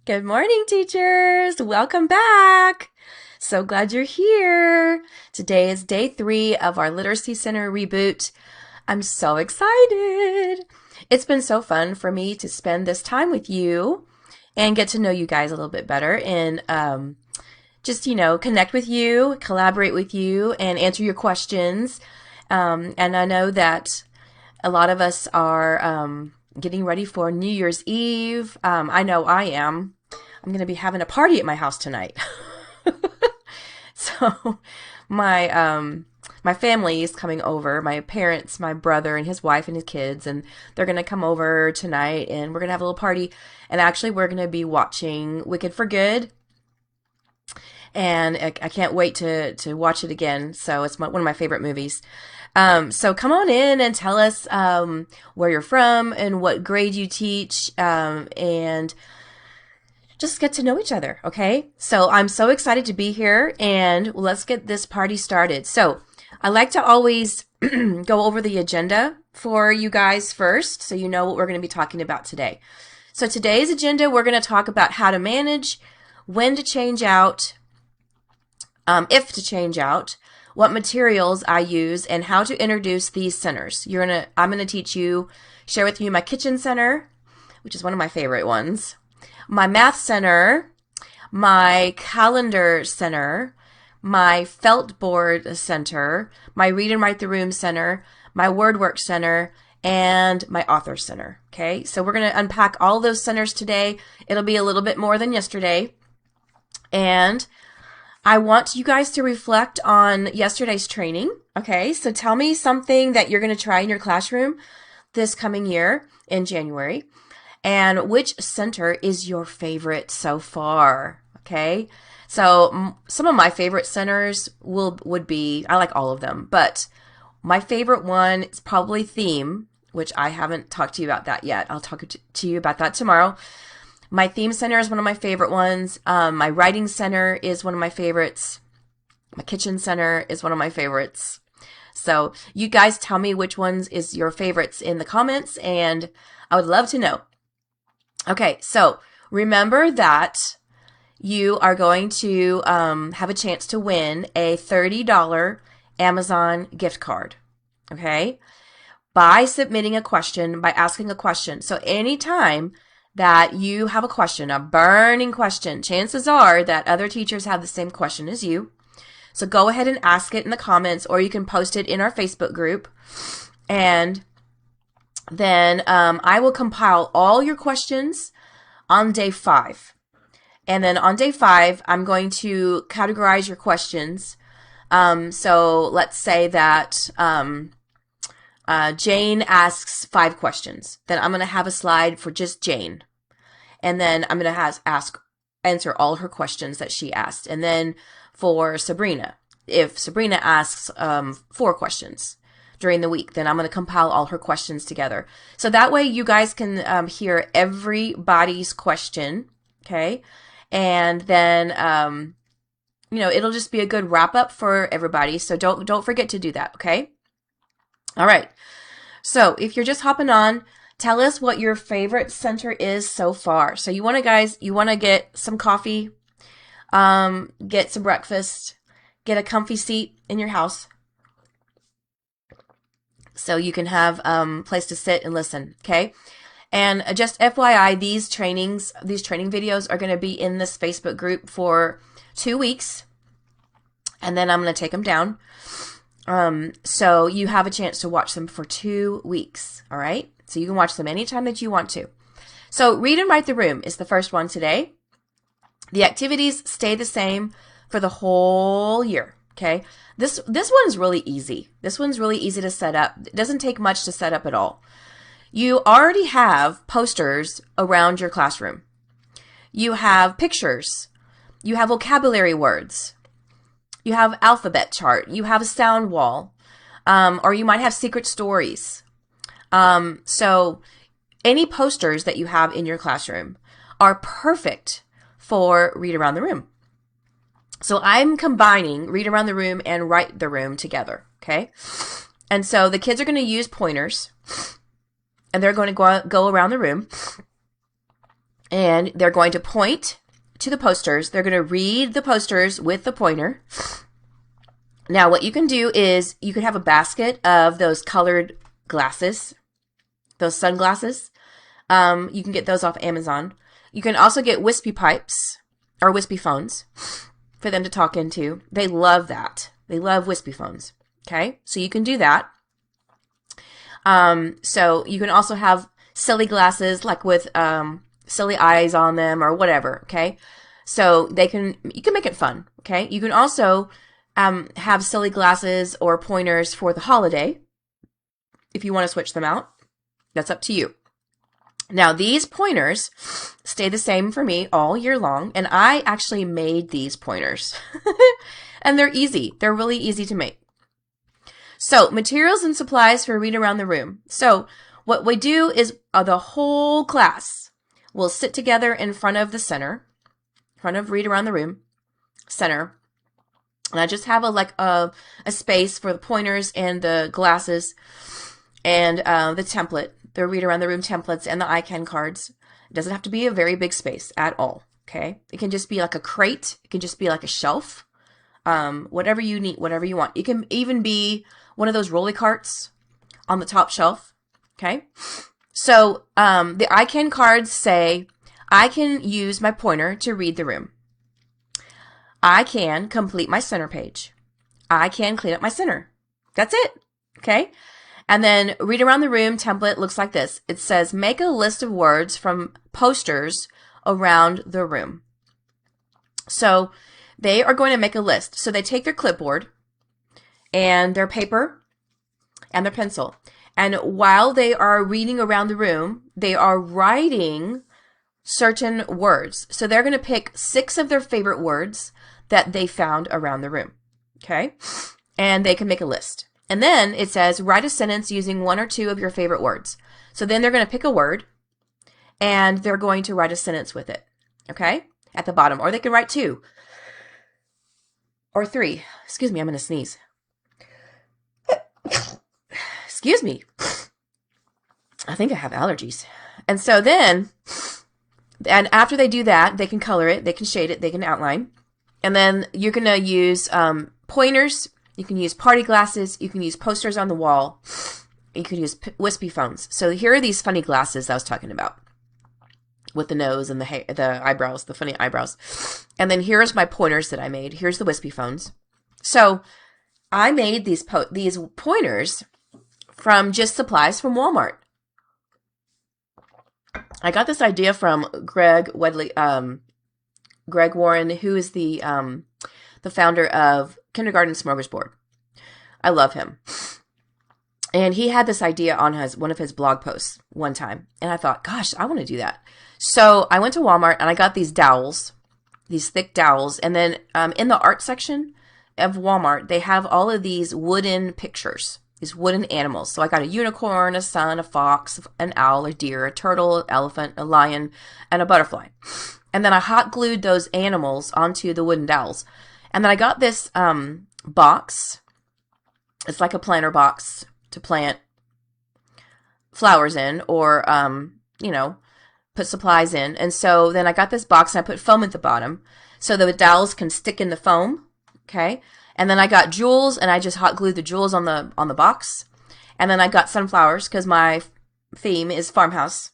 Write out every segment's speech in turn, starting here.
Good morning, teachers. Welcome back. So glad you're here. Today is day 3 of our Literacy Center reboot. I'm so excited. It's been so fun for me to spend this time with you and get to know you guys a little bit better and just, connect with you, collaborate with you, and answer your questions. And I know that a lot of us are getting ready for New Year's Eve. I know I am. I'm going to be having a party at my house tonight. So my family is coming over, my parents, my brother and his wife and his kids, and they're going to come over tonight and we're going to have a little party. And actually we're going to be watching Wicked for Good. And I can't wait to watch it again. So it's one of my favorite movies. So come on in and tell us where you're from and what grade you teach, and just get to know each other, okay? So I'm so excited to be here, and let's get this party started. So I like to always go over the agenda for you guys first, so you know what we're going to be talking about today. So today's agenda, we're going to talk about how to manage, when to change out, if to change out, what materials I use, and how to introduce these centers. I'm gonna teach you, share with you my kitchen center, which is one of my favorite ones, my math center, my calendar center, my felt board center, my read and write the room center, my word work center, and my author center. Okay, so we're gonna unpack all those centers today. It'll be a little bit more than yesterday, and I want you guys to reflect on yesterday's training. Okay, so tell me something that you're going to try in your classroom this coming year in January, and which center is your favorite so far. Okay, so some of my favorite centers would be, I like all of them, but my favorite one is probably theme, which I haven't talked to you about that yet. I'll talk to you about that tomorrow. My theme center is one of my favorite ones. My writing center is one of my favorites. My kitchen center is one of my favorites. So you guys tell me which ones is your favorites in the comments, and I would love to know. Okay, so remember that you are going to have a chance to win a $30 Amazon gift card. Okay, by submitting a question, by asking a question. So anytime that you have a question, a burning question, chances are that other teachers have the same question as you. So go ahead and ask it in the comments, or you can post it in our Facebook group. And then I will compile all your questions on day 5. And then on day 5, I'm going to categorize your questions. So let's say that Jane asks 5 questions. Then I'm going to have a slide for just Jane. And then I'm going to answer all her questions that she asked. And then for Sabrina, if Sabrina asks 4 questions during the week, then I'm going to compile all her questions together. So that way you guys can hear everybody's question, okay? And then, it'll just be a good wrap up for everybody. So don't forget to do that, okay? All right. So if you're just hopping on, tell us what your favorite center is so far. So you want to get some coffee, get some breakfast, get a comfy seat in your house so you can have place to sit and listen, okay? And just FYI, these training videos are going to be in this Facebook group for 2 weeks, and then I'm going to take them down. So you have a chance to watch them for 2 weeks, all right? So you can watch them anytime that you want to. So read and write the room is the first one today. The activities stay the same for the whole year, okay? This one's really easy. This one's really easy to set up. It doesn't take much to set up at all. You already have posters around your classroom. You have pictures. You have vocabulary words. You have alphabet chart. You have a sound wall. Or you might have secret stories. So any posters that you have in your classroom are perfect for Read Around the Room. So I'm combining Read Around the Room and Write the Room together, okay? And so the kids are going to use pointers, and they're going to go around the room, and they're going to point to the posters. They're going to read the posters with the pointer. Now, what you can do is you can have a basket of those colored glasses, those sunglasses. You can get those off Amazon. You can also get wispy pipes or wispy phones for them to talk into. They love that. They love wispy phones. Okay, so you can do that. So you can also have silly glasses, like with silly eyes on them or whatever. Okay, so you can make it fun. Okay, you can also have silly glasses or pointers for the holiday if you want to switch them out. That's up to you. Now, these pointers stay the same for me all year long, and I actually made these pointers. And they're easy. They're really easy to make. So, materials and supplies for Read Around the Room. So, what we do is the whole class will sit together in front of the center, in front of Read Around the Room center, and I just have a space for the pointers and the glasses and the template. The Read Around the Room templates and the icon cards. It doesn't have to be a very big space at all, okay? It can just be like a crate. It can just be like a shelf. Whatever you need, whatever you want. It can even be one of those rolly carts on the top shelf, okay? So the icon cards say, I can use my pointer to read the room. I can complete my center page. I can clean up my center. That's it, okay? And then Read Around the Room template looks like this. It says, make a list of words from posters around the room. So they are going to make a list. So they take their clipboard and their paper and their pencil. And while they are reading around the room, they are writing certain words. So they're going to pick 6 of their favorite words that they found around the room. Okay? And they can make a list. And then it says, write a sentence using 1 or 2 of your favorite words. So then they're going to pick a word, and they're going to write a sentence with it, okay, at the bottom. Or they can write 2 or 3. Excuse me, I'm going to sneeze. Excuse me. I think I have allergies. And so then, and after they do that, they can color it, they can shade it, they can outline. And then you're going to use pointers. You can use party glasses. You can use posters on the wall. You can use wispy phones. So here are these funny glasses I was talking about with the nose and the eyebrows, the funny eyebrows. And then here's my pointers that I made. Here's the wispy phones. So I made these pointers from just supplies from Walmart. I got this idea from Greg Warren, who is the founder of Kindergarten Smorgasbord. I love him. And he had this idea on one of his blog posts one time. And I thought, gosh, I want to do that. So I went to Walmart and I got these dowels, these thick dowels. And then in the art section of Walmart, they have all of these wooden pictures, these wooden animals. So I got a unicorn, a sun, a fox, an owl, a deer, a turtle, an elephant, a lion, and a butterfly. And then I hot glued those animals onto the wooden dowels. And then I got this box. It's like a planter box to plant flowers in or, put supplies in. And so then I got this box and I put foam at the bottom so the dowels can stick in the foam. Okay. And then I got jewels and I just hot glued the jewels on the box. And then I got sunflowers because my theme is farmhouse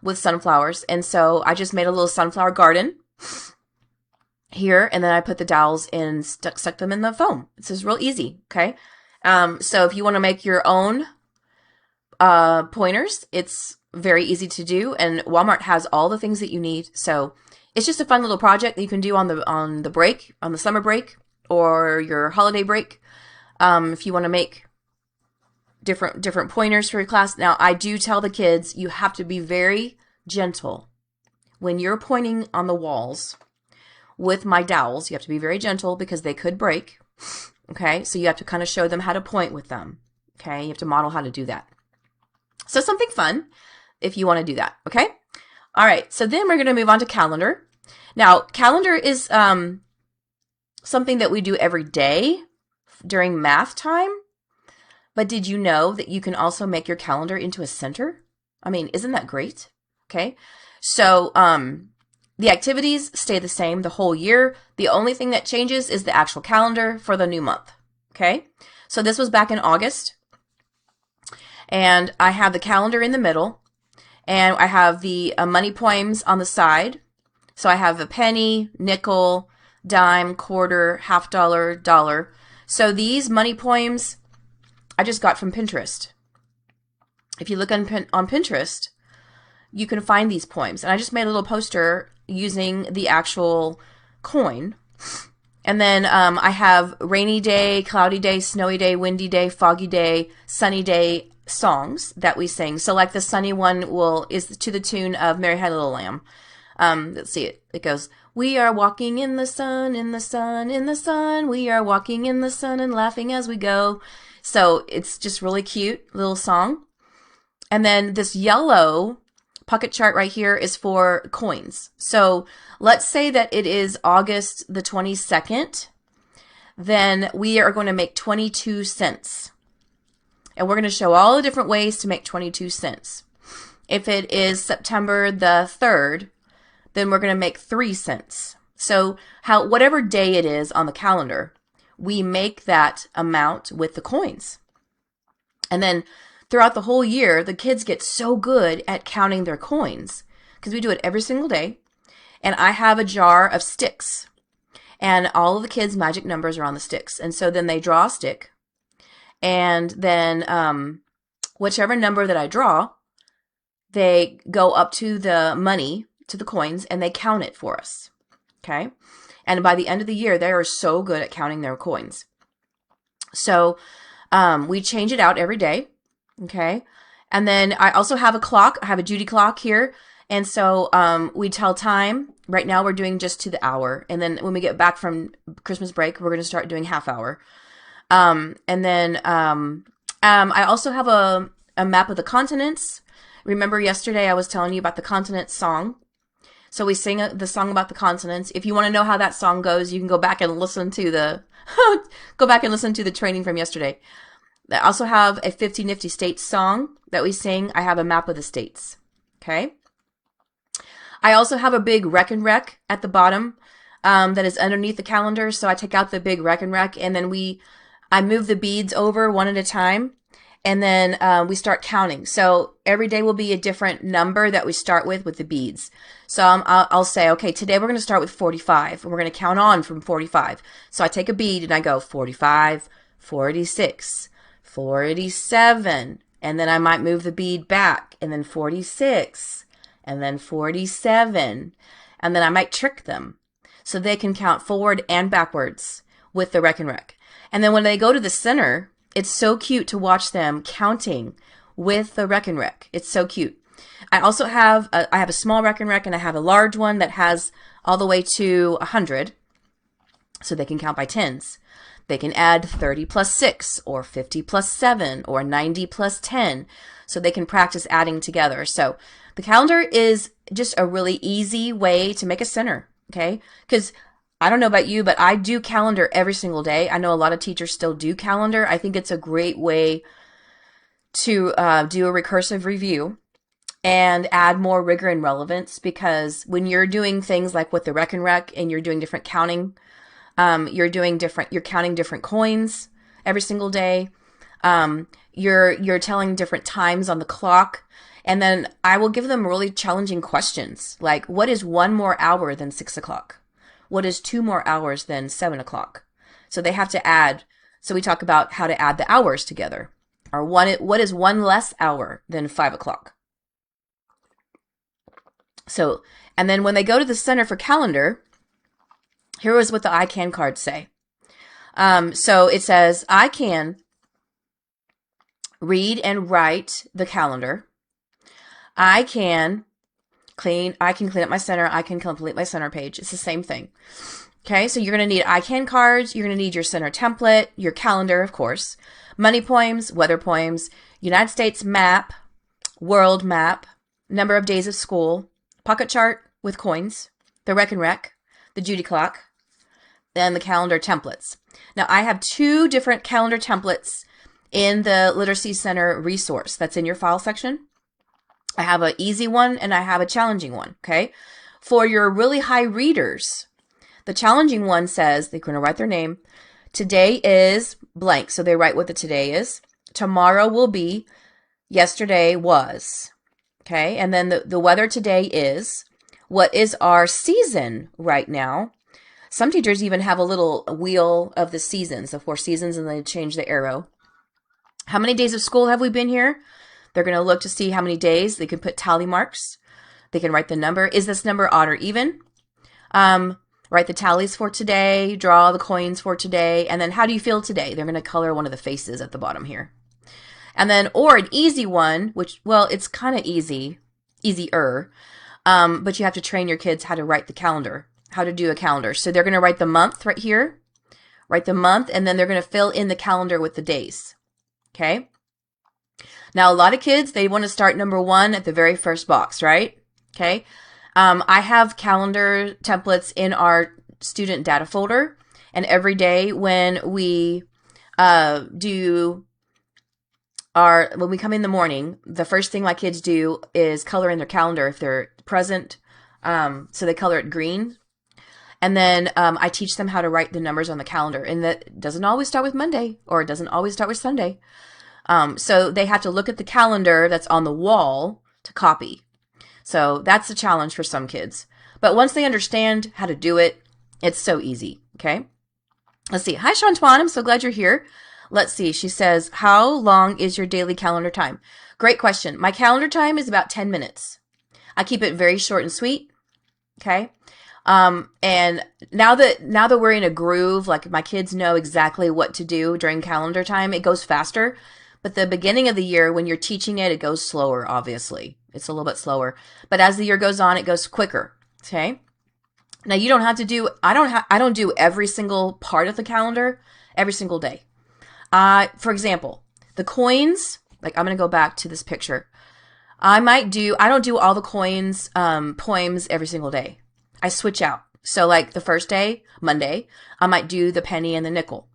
with sunflowers. And so I just made a little sunflower garden here, and then I put the dowels in, stuck them in the foam. It's just real easy, okay? So if you want to make your own pointers, it's very easy to do, and Walmart has all the things that you need. So it's just a fun little project that you can do on the break, on the summer break, or your holiday break. If you want to make different pointers for your class. Now, I do tell the kids you have to be very gentle when you're pointing on the walls. With my dowels, you have to be very gentle because they could break, okay? So you have to kind of show them how to point with them, okay? You have to model how to do that. So something fun if you want to do that, okay? All right, so then we're going to move on to calendar. Now, calendar is something that we do every day during math time, but did you know that you can also make your calendar into a center? I mean, isn't that great? Okay. So, the activities stay the same the whole year. The only thing that changes is the actual calendar for the new month. Okay. So this was back in August, and I have the calendar in the middle, and I have the money poems on the side. So I have a penny, nickel, dime, quarter, half dollar, dollar. So these money poems I just got from Pinterest. If you look on Pinterest, you can find these poems. And I just made a little poster using the actual coin. And then I have rainy day, cloudy day, snowy day, windy day, foggy day, sunny day songs that we sing. So like the sunny one is to the tune of Mary Had a Little Lamb. Let's see it. It goes, we are walking in the sun, in the sun, in the sun. We are walking in the sun and laughing as we go. So it's just really cute little song. And then this yellow pocket chart right here is for coins. So let's say that it is August the 22nd. Then we are going to make 22 cents. And we're going to show all the different ways to make 22 cents. If it is September the 3rd, then we're going to make 3 cents. So whatever day it is on the calendar, we make that amount with the coins. And then throughout the whole year, the kids get so good at counting their coins because we do it every single day. And I have a jar of sticks, and all of the kids' magic numbers are on the sticks. And so then they draw a stick, and then whichever number that I draw, they go up to the money, to the coins, and they count it for us. Okay? And by the end of the year, they are so good at counting their coins. So we change it out every day. Okay. And then I also have a clock. I have a Judy clock here. And so we tell time. Right now we're doing just to the hour. And then when we get back from Christmas break, we're going to start doing half hour. And then I also have a map of the continents. Remember yesterday I was telling you about the continent song. So we sing the song about the continents. If you want to know how that song goes, you can go back and listen to the training from yesterday. I also have a 50 Nifty States song that we sing. I have a map of the states. Okay. I also have a big rec and rec at the bottom that is underneath the calendar. So I take out the big rec and rec, and then I move the beads over one at a time, and then we start counting. So every day will be a different number that we start with the beads. So I'll say, okay, today we're going to start with 45, and we're going to count on from 45. So I take a bead and I go 45, 46, 47, and then I might move the bead back, and then 46, and then 47, and then I might trick them so they can count forward and backwards with the rec and rec. And then when they go to the center, it's so cute to watch them counting with the rec and rec. It's so cute. I also have a small rec and rec, and I have a large one that has all the way to 100, so they can count by tens. They can add 30 plus 6, or 50 plus 7, or 90 plus 10, so they can practice adding together. So the calendar is just a really easy way to make a center, okay? Because I don't know about you, but I do calendar every single day. I know a lot of teachers still do calendar. I think it's a great way to do a recursive review and add more rigor and relevance, because when you're doing things like with the rec and rec and you're doing different counting, you're counting different coins every single day. You're telling different times on the clock. And then I will give them really challenging questions, like, what is 1 more hour than 6 o'clock? What is 2 more hours than 7 o'clock? So they have to add. So we talk about how to add the hours together. Or what is 1 less hour than 5 o'clock? So, and then when they go to the center for calendar, here is what the I can cards say. So it says, I can read and write the calendar. I can clean up my center. I can complete my center page. It's the same thing. Okay, so you're going to need I can cards. You're going to need your center template, your calendar, of course, money poems, weather poems, United States map, world map, number of days of school, pocket chart with coins, the rec and rec, the Judy clock, and the calendar templates. Now, I have 2 different calendar templates in the Literacy Center resource that's in your file section. I have an easy one and I have a challenging one, okay? For your really high readers, the challenging one says they're going to write their name. Today is blank, so they write what the today is. Tomorrow will be, yesterday was, okay? And then the weather today is, what is our season right now? Some teachers even have a little wheel of the seasons, the 4 seasons, and they change the arrow. How many days of school have we been here? They're going to look to see how many days. They can put tally marks. They can write the number. Is this number odd or even? Write the tallies for today, draw the coins for today, and then how do you feel today? They're going to color one of the faces at the bottom here. And then, or an easy one, which, well, it's kind of easier, but you have to train your kids how to write the calendar, how to do a calendar. So they're going to write the month right here, write the month, and then they're going to fill in the calendar with the days, okay? Now, a lot of kids, they want to start number 1 at the very first box, right? Okay. I have calendar templates in our student data folder, and every day when we when we come in the morning, the first thing my kids do is color in their calendar if they're present. So they color it green. And then I teach them how to write the numbers on the calendar, and that doesn't always start with Monday, or it doesn't always start with Sunday. So they have to look at the calendar that's on the wall to copy. So that's a challenge for some kids. But once they understand how to do it, it's so easy, okay? Let's see. Hi, Shantuan. I'm so glad you're here. Let's see. She says, how long is your daily calendar time? Great question. My calendar time is about 10 minutes. I keep it very short and sweet, okay? And now that we're in a groove, like my kids know exactly what to do during calendar time, it goes faster. But the beginning of the year, when you're teaching it, it goes slower, obviously. It's a little bit slower. But as the year goes on, it goes quicker, okay? Now, you don't have to do, I don't do every single part of the calendar every single day. For example, the coins, like I'm going to go back to this picture. I don't do all the coins, poems every single day. I switch out. So like the first day, Monday, I might do the penny and the nickel.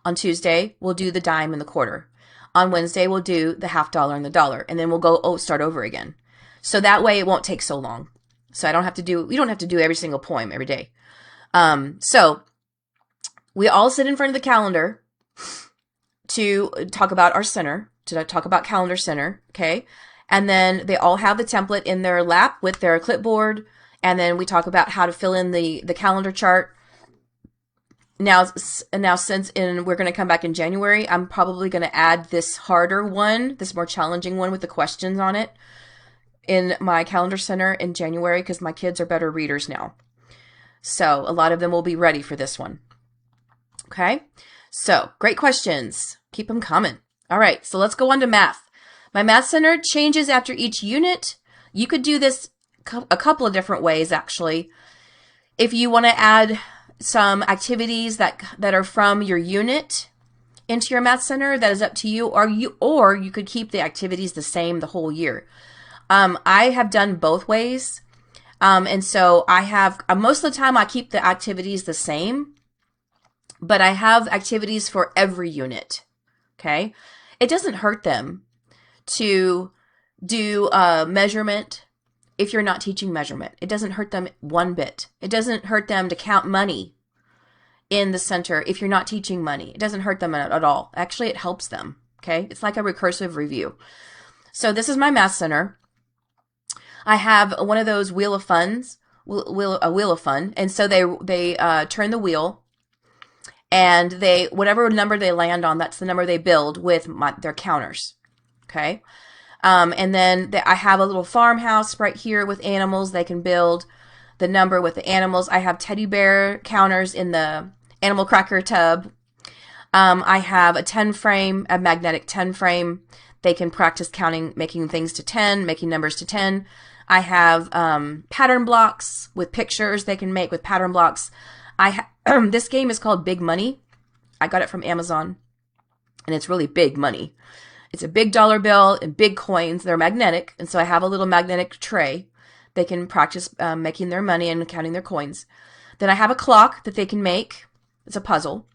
On Tuesday, we'll do the dime and the quarter. On Wednesday, we'll do the $50 and the $1, and then we'll start over again. So that way it won't take so long. So we don't have to do every single poem every day. So we all sit in front of the calendar to talk about our center, to talk about calendar center, okay? And then they all have the template in their lap with their clipboard, and then we talk about how to fill in the calendar chart. Now since we're going to come back in January, I'm probably going to add this harder one, this more challenging one with the questions on it in my calendar center in January, because my kids are better readers now. So a lot of them will be ready for this one. Okay. So great questions. Keep them coming. All right. So let's go on to math. My math center changes after each unit. You could do this a couple of different ways, actually. If you want to add some activities that are from your unit into your math center, that is up to you, or you could keep the activities the same the whole year. I have done both ways. And so I have, most of the time I keep the activities the same, but I have activities for every unit. Okay. It doesn't hurt them to do measurement if you're not teaching measurement. It doesn't hurt them one bit. It doesn't hurt them to count money in the center if you're not teaching money. It doesn't hurt them at all. Actually, it helps them. Okay. It's like a recursive review. So this is my math center. I have one of those wheel of fun, and so they turn the wheel, and whatever number they land on, that's the number they build with their counters. Okay, and then I have a little farmhouse right here with animals. They can build the number with the animals. I have teddy bear counters in the animal cracker tub. I have a magnetic 10 frame. They can practice counting, making things to 10, making numbers to 10. I have pattern blocks with pictures they can make with pattern blocks. This game is called Big Money. I got it from Amazon, and it's really big money. It's a big dollar bill and big coins. They're magnetic, and so I have a little magnetic tray. They can practice making their money and counting their coins. Then I have a clock that they can make. It's a puzzle.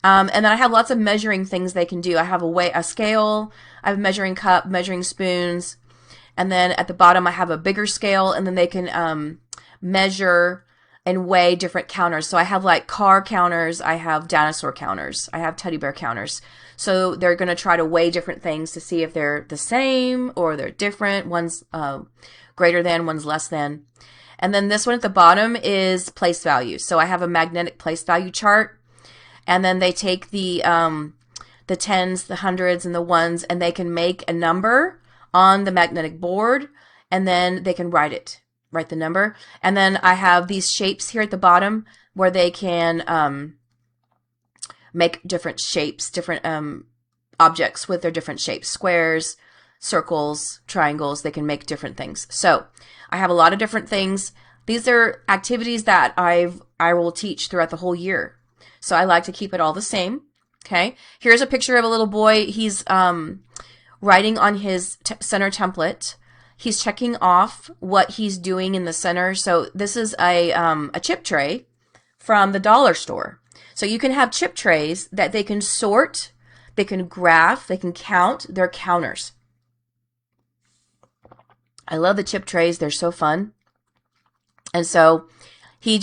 And then I have lots of measuring things they can do. I have a scale, I have a measuring cup, measuring spoons, And then at the bottom, I have a bigger scale, and then they can measure and weigh different counters. So I have like car counters, I have dinosaur counters, I have teddy bear counters. So they're going to try to weigh different things to see if they're the same or they're different. One's greater than, one's less than. And then this one at the bottom is place value. So I have a magnetic place value chart. And then they take the tens, the hundreds, and the ones, and they can make a number on the magnetic board, and then they can write the number. And then I have these shapes here at the bottom where they can make different shapes, different objects with their different shapes, squares, circles, triangles. They can make different things. So I have a lot of different things. These are activities that I will teach throughout the whole year. So I like to keep it all the same. Okay. Here's a picture of a little boy. He's writing on his center template. He's checking off what he's doing in the center. So this is a chip tray from the dollar store. So you can have chip trays that they can sort, they can graph, they can count. They're counters. I love the chip trays. They're so fun. And so he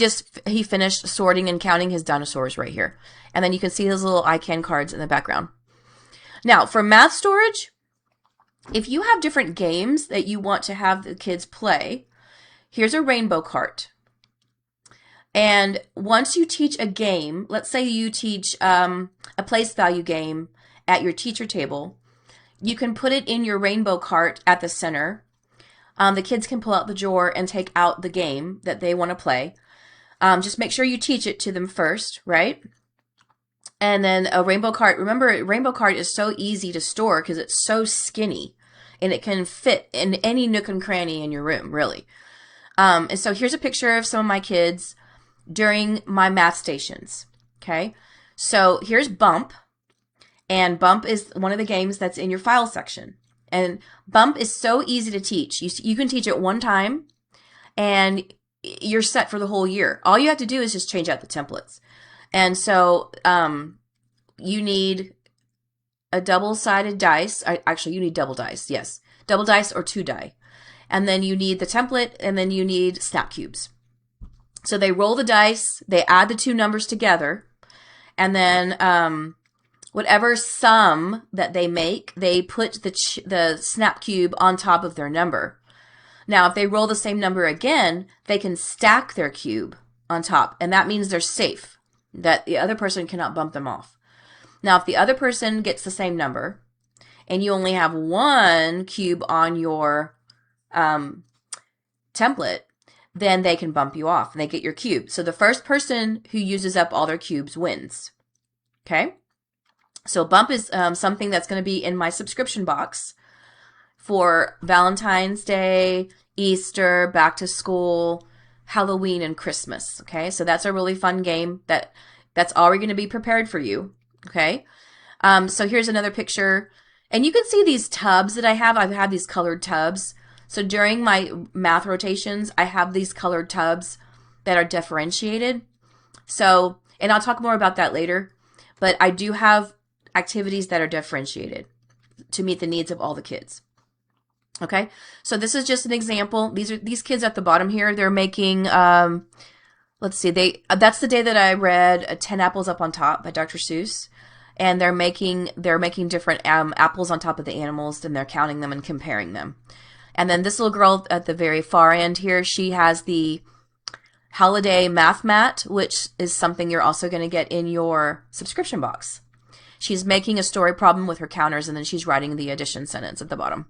finished sorting and counting his dinosaurs right here. And then you can see his little ICANN cards in the background. Now, for math storage, if you have different games that you want to have the kids play, here's a rainbow cart. And once you teach a game, let's say you teach a place value game at your teacher table, you can put it in your rainbow cart at the center. The kids can pull out the drawer and take out the game that they want to play. Just make sure you teach it to them first, right? And then a rainbow cart. Remember, a rainbow cart is so easy to store because it's so skinny and it can fit in any nook and cranny in your room, really. And so here's a picture of some of my kids during my math stations. Okay, so here's Bump, and Bump is one of the games that's in your file section. And Bump is so easy to teach. You can teach it one time, and you're set for the whole year. All you have to do is just change out the templates. And so you need a double-sided dice. Actually, you need double dice. Yes, double dice or 2 die. And then you need the template, and then you need snap cubes. So they roll the dice, they add the 2 numbers together, and then whatever sum that they make, they put the snap cube on top of their number. Now, if they roll the same number again, they can stack their cube on top, and that means they're safe, that the other person cannot bump them off. Now, if the other person gets the same number, and you only have 1 cube on your template, then they can bump you off, and they get your cube. So the first person who uses up all their cubes wins. Okay? So Bump is something that's going to be in my subscription box for Valentine's Day, Easter, back to school, Halloween, and Christmas. Okay, so that's a really fun game that's already going to be prepared for you. Okay, so here's another picture, and you can see these tubs that I have. I've had these colored tubs. So during my math rotations, I have these colored tubs that are differentiated. So, and I'll talk more about that later, but I do have activities that are differentiated to meet the needs of all the kids. Okay, so this is just an example. These kids at the bottom here. They're making. Let's see. That's the day that I read 10 Apples Up on Top by Dr. Seuss, and they're making different apples on top of the animals, and they're counting them and comparing them. And then this little girl at the very far end here, she has the holiday math mat, which is something you're also going to get in your subscription box. She's making a story problem with her counters, and then she's writing the addition sentence at the bottom.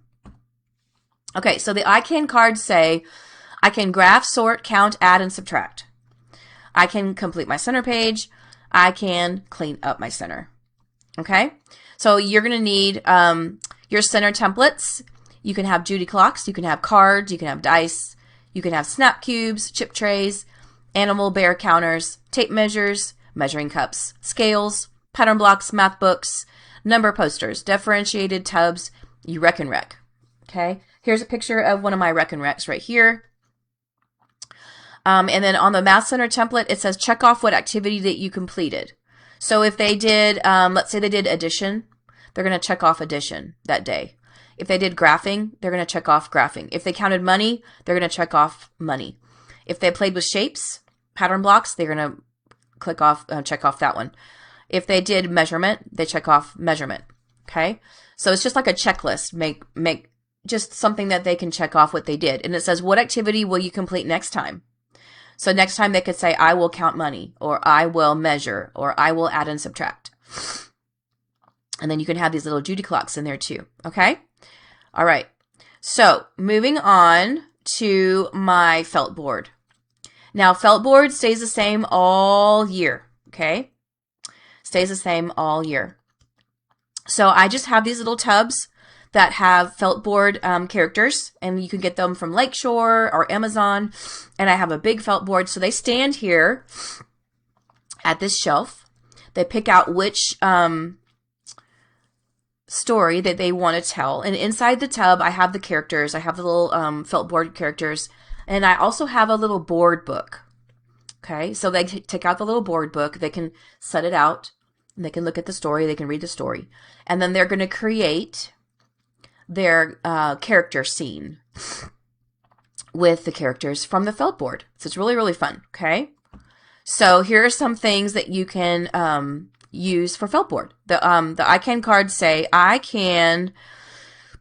Okay, so the ICANN cards say, I can graph, sort, count, add, and subtract. I can complete my center page. I can clean up my center. Okay, so you're going to need your center templates. You can have Judy clocks, you can have cards, you can have dice, you can have snap cubes, chip trays, animal bear counters, tape measures, measuring cups, scales, pattern blocks, math books, number posters, differentiated tubs, you wreck and wreck. Okay, here's a picture of one of my wreck and wrecks right here. And then on the Math Center template, it says check off what activity that you completed. So if they did, let's say they did addition, they're going to check off addition that day. If they did graphing, they're going to check off graphing. If they counted money, they're going to check off money. If they played with shapes, pattern blocks, they're going to check off that one. If they did measurement, they check off measurement. Okay? So it's just like a checklist. Make just something that they can check off what they did. And it says, what activity will you complete next time? So next time they could say, I will count money, or I will measure, or I will add and subtract. And then you can have these little Judy clocks in there too. Okay? All right. So moving on to my felt board. Now, felt board stays the same all year. Okay? Stays the same all year. So I just have these little tubs that have felt board characters, and you can get them from Lakeshore or Amazon. And I have a big felt board, so they stand here at this shelf. They pick out which story that they want to tell, and inside the tub I have the characters. I have the little felt board characters, and I also have a little board book. Okay, so they take out the little board book. They can set it out, and they can look at the story. They can read the story, and then they're going to create their character scene with the characters from the felt board. So it's really, really fun. Okay, so here are some things that you can use for felt board. The I can cards say I can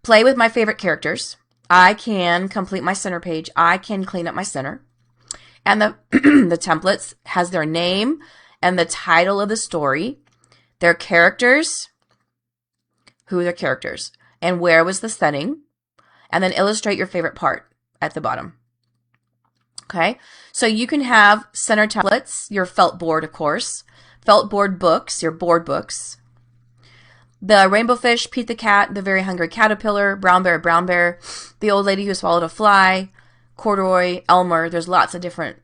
play with my favorite characters. I can complete my center page. I can clean up my center. And the the templates has their name and the title of the story, their characters, who are their characters, and where was the setting, and then illustrate your favorite part at the bottom. Okay, so you can have center templates, your felt board, of course, felt board books, your board books, the rainbow fish, Pete the cat, the very hungry caterpillar, brown bear, the old lady who swallowed a fly, corduroy, Elmer. There's lots of different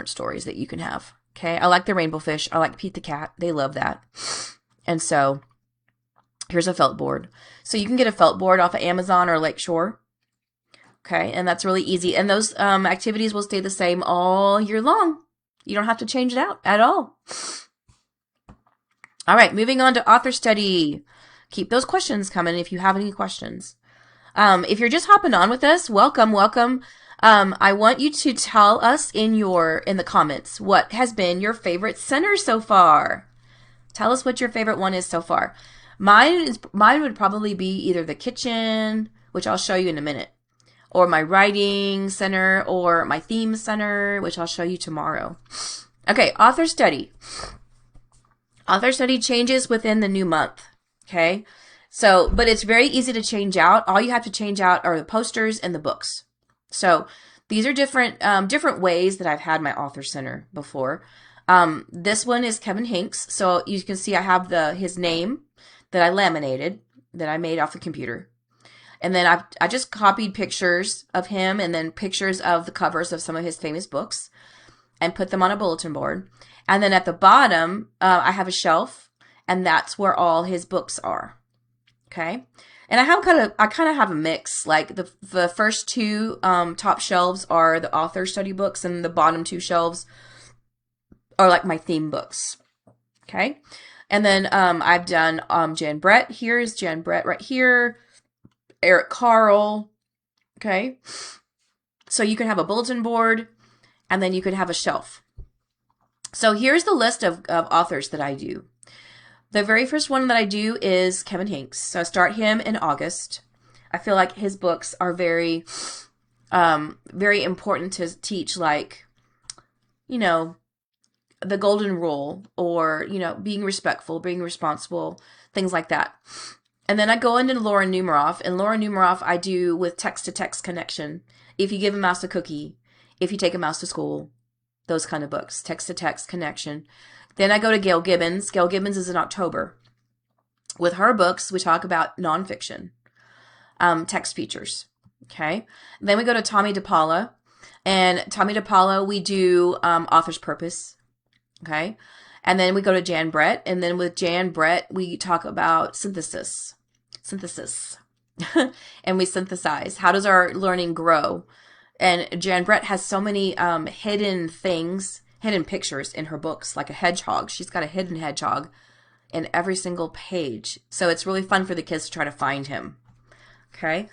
stories that you can have. Okay, I like the rainbow fish. I like Pete the cat. They love that. And so here's a felt board. So you can get a felt board off of Amazon or Lakeshore. Okay, and that's really easy. And those activities will stay the same all year long. You don't have to change it out at all. All right, moving on to author study. Keep those questions coming if you have any questions. If you're just hopping on with us, welcome. I want you to tell us in the comments what has been your favorite center so far. Tell us what your favorite one is so far. Mine would probably be either the kitchen, which I'll show you in a minute, or my writing center, or my theme center, which I'll show you tomorrow. Okay, author study. Author study changes within the new month. Okay, so but it's very easy to change out. All you have to change out are the posters and the books. So these are different ways that I've had my author center before. This one is Kevin Hinks. So you can see I have his name that I laminated, that I made off the computer. And then I just copied pictures of him and then pictures of the covers of some of his famous books and put them on a bulletin board. And then at the bottom, I have a shelf, and that's where all his books are. Okay. And I kind of have a mix. Like the first two top shelves are the author study books, and the bottom two shelves are like my theme books. Okay. And then I've done Jan Brett. Here's Jan Brett right here. Eric Carle. Okay. So you can have a bulletin board, and then you could have a shelf. So here's the list of authors that I do. The very first one that I do is Kevin Hinks. So I start him in August. I feel like his books are very, very important to teach, like, the golden rule, or, being respectful, being responsible, things like that. And then I go into Laura Numeroff, and Laura Numeroff I do with text-to-text connection. If you give a mouse a cookie, if you take a mouse to school, those kind of books, text-to-text connection. Then I go to Gail Gibbons. Gail Gibbons is in October. With her books, we talk about nonfiction, text features. Okay. Then we go to Tommy DePaula. And Tommy DePaula, we do author's purpose. Okay. And then we go to Jan Brett. And then with Jan Brett, we talk about synthesis. And we synthesize. How does our learning grow? And Jan Brett has so many hidden pictures in her books, like a hedgehog. She's got a hidden hedgehog in every single page. So it's really fun for the kids to try to find him. Okay.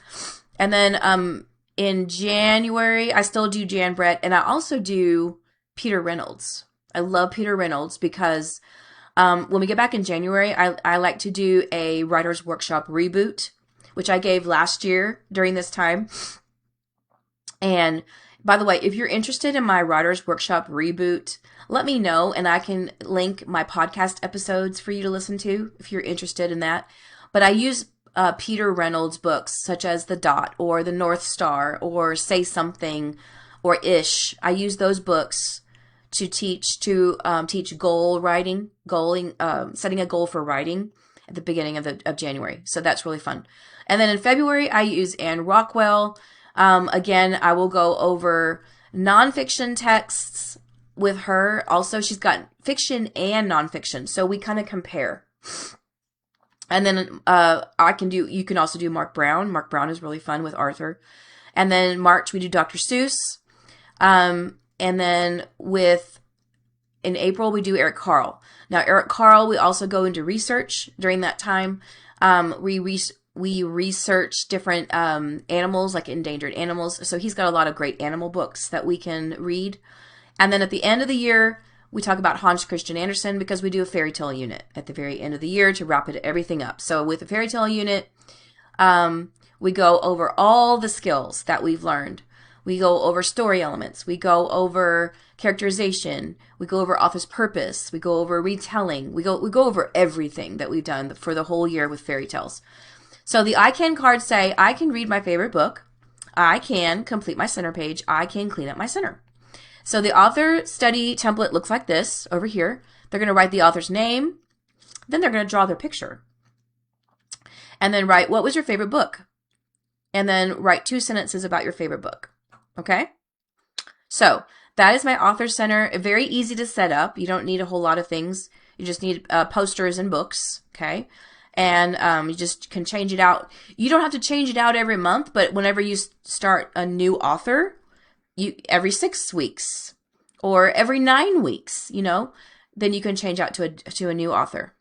And then in January, I still do Jan Brett, and I also do Peter Reynolds. I love Peter Reynolds because when we get back in January, I like to do a writer's workshop reboot, which I gave last year during this time. And by the way, if you're interested in my writer's workshop reboot, let me know and I can link my podcast episodes for you to listen to if you're interested in that. But I use Peter Reynolds books such as The Dot or The North Star or Say Something or Ish. I use those books to teach goal writing, setting a goal for writing at the beginning of January. So that's really fun. And then in February, I use Anne Rockwell. Again, I will go over nonfiction texts with her. Also, she's got fiction and nonfiction, so we kind of compare. And then you can also do Mark Brown. Mark Brown is really fun with Arthur. And then March we do Dr. Seuss. And then in April we do Eric Carle. Now Eric Carle, we also go into research during that time. We research different animals, like endangered animals. So he's got a lot of great animal books that we can read. And then at the end of the year, we talk about Hans Christian Andersen because we do a fairy tale unit at the very end of the year to wrap everything up. So with the fairy tale unit, we go over all the skills that we've learned. We go over story elements. We go over characterization. We go over author's purpose. We go over retelling. We go over everything that we've done for the whole year with fairy tales. So the I Can cards say, I can read my favorite book. I can complete my center page. I can clean up my center. So the author study template looks like this over here. They're going to write the author's name. Then they're going to draw their picture. And then write, what was your favorite book? And then write 2 sentences about your favorite book. Okay? So that is my author center. Very easy to set up. You don't need a whole lot of things. You just need posters and books. Okay? And you just can change it out. You don't have to change it out every month, but whenever you start a new author, every 6 weeks or every 9 weeks, then you can change out to a new author.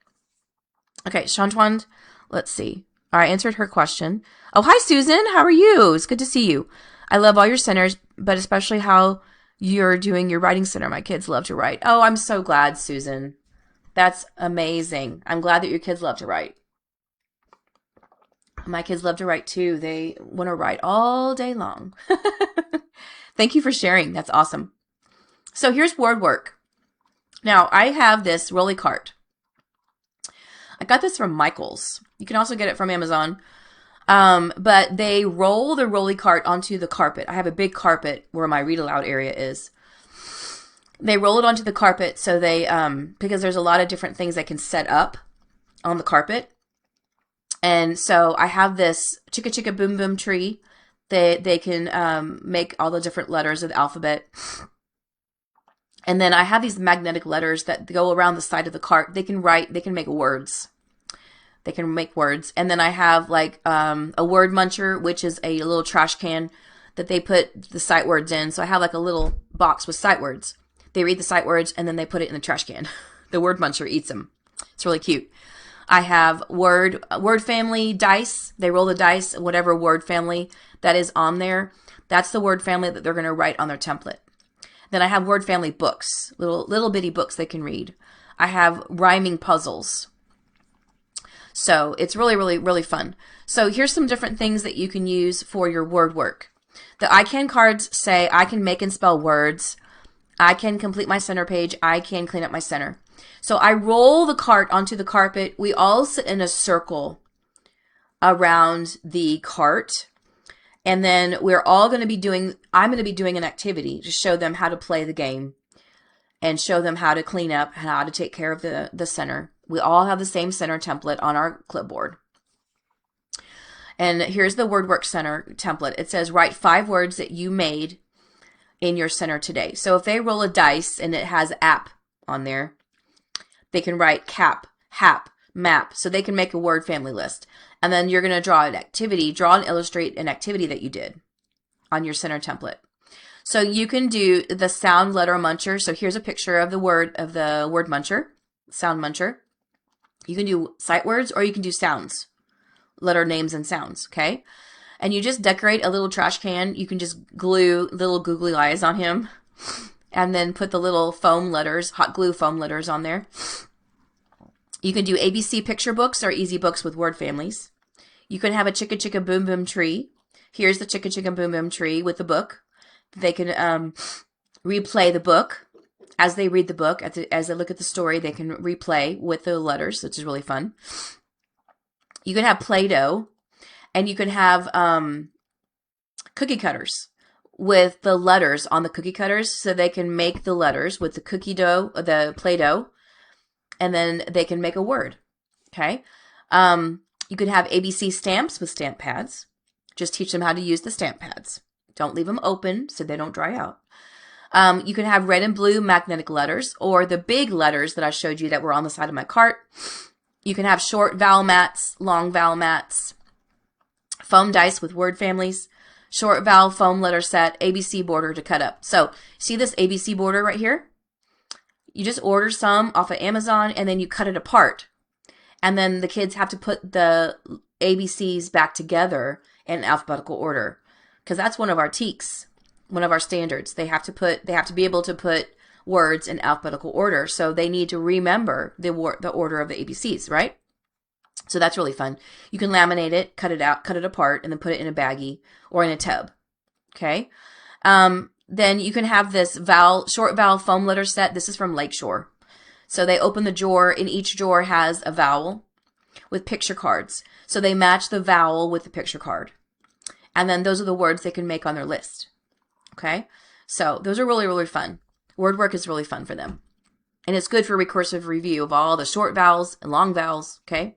Okay, Shantwand, let's see. I answered her question. Oh, hi, Susan. How are you? It's good to see you. I love all your centers, but especially how you're doing your writing center. My kids love to write. Oh, I'm so glad, Susan. That's amazing. I'm glad that your kids love to write. My kids love to write too. They want to write all day long. Thank you for sharing. That's awesome. So here's word work. Now, I have this rolly cart. I got this from Michael's. You can also get it from Amazon. But they roll the rolly cart onto the carpet. I have a big carpet where my read aloud area is. They roll it onto the carpet so they, because there's a lot of different things they can set up on the carpet. And so I have this chicka chicka boom boom tree. They can make all the different letters of the alphabet. And then I have these magnetic letters that go around the side of the cart. They can make words. They can make words. And then I have like a word muncher, which is a little trash can that they put the sight words in. So I have like a little box with sight words. They read the sight words and then they put it in the trash can. The word muncher eats them. It's really cute. I have word family dice. They roll the dice, whatever word family that is on there. That's the word family that they're going to write on their template. Then I have word family books, little bitty books they can read. I have rhyming puzzles. So it's really, really, really fun. So here's some different things that you can use for your word work. The I Can cards say I can make and spell words. I can complete my center page. I can clean up my center. So I roll the cart onto the carpet. We all sit in a circle around the cart. And then I'm going to be doing an activity to show them how to play the game and show them how to clean up, how to take care of the center. We all have the same center template on our clipboard. And here's the word work center template. It says write 5 words that you made in your center today. So if they roll a dice and it has app on there, they can write cap, hap, map. So they can make a word family list. And then you're going to draw and illustrate an activity that you did on your center template. So you can do the sound letter muncher. So here's a picture of the word muncher, sound muncher. You can do sight words or you can do sounds, letter names and sounds. Okay. and you just decorate a little trash can. You can just glue little googly eyes on him and then put the little foam letters, hot glue foam letters on there. You can do ABC picture books or easy books with word families. You can have a Chicka Chicka Boom Boom tree. Here's the Chicka Chicka Boom Boom tree with the book. They can replay the book. As they read the book, as they look at the story, they can replay with the letters, which is really fun. You can have Play-Doh, and you can have cookie cutters with the letters on the cookie cutters, so they can make the letters with the cookie dough, the Play-Doh, and then they can make a word. Okay. You can have ABC stamps with stamp pads. Just teach them how to use the stamp pads. Don't leave them open so they don't dry out. You can have red and blue magnetic letters, or the big letters that I showed you that were on the side of my cart. You can have short vowel mats, long vowel mats, foam dice with word families, short vowel foam letter set, ABC border to cut up. So see this ABC border right here? You just order some off of Amazon and then you cut it apart. And then the kids have to put the ABCs back together in alphabetical order, because that's one of our TEKs. One of our standards. They have to be able to put words in alphabetical order, so they need to remember the order of the ABCs, right? So that's really fun. You can laminate it, cut it out, cut it apart, and then put it in a baggie or in a tub. Okay. Then you can have this short vowel foam letter set. This is from Lakeshore. So they open the drawer, and each drawer has a vowel with picture cards. So they match the vowel with the picture card. And then those are the words they can make on their list. Okay, so those are really, really fun. Word work is really fun for them. And it's good for recursive review of all the short vowels and long vowels, okay?